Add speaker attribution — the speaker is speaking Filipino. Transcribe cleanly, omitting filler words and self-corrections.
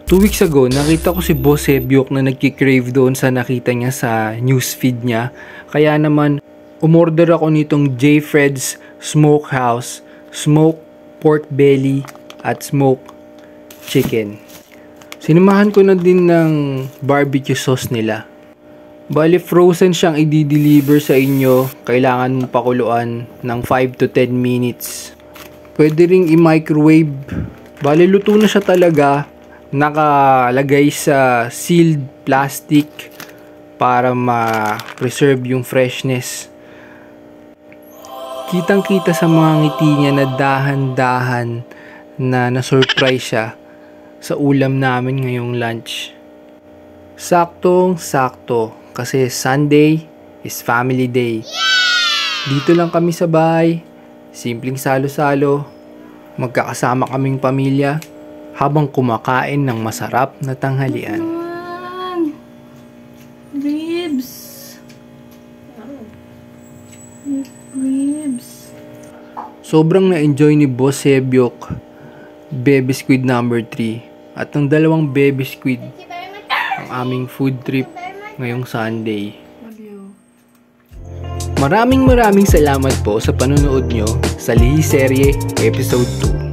Speaker 1: 2 weeks ago, nakita ko si Boss Sebyok na nagki-crave doon sa nakita niya sa newsfeed niya. Kaya naman, umorder ako nitong J. Fred's Smokehouse, smoked pork belly at smoked chicken. Sinamahan ko na din ng barbecue sauce nila. Bali, frozen siyang i-deliver sa inyo. Kailangan mong pakuluan ng 5 to 10 minutes. Pwede ring i-microwave. Bali, luto na siya talaga. Nakalagay sa sealed plastic para ma-preserve yung freshness. Kitang-kita sa mga ngiti niya na dahan-dahan na na-surprise siya sa ulam namin ngayong lunch. Saktong-sakto kasi Sunday is family day. Dito lang kami sa bahay, simpleng salo-salo, magkakasama kaming pamilya habang kumakain ng masarap na tanghalian.
Speaker 2: Ribs. Ribs.
Speaker 1: Sobrang na-enjoy ni Boss Sebyok Baby Squid number 3 at ng dalawang Baby Squid ang aming food trip ngayong Sunday. Maraming salamat po sa panonood nyo sa Lihi Serye Episode 2.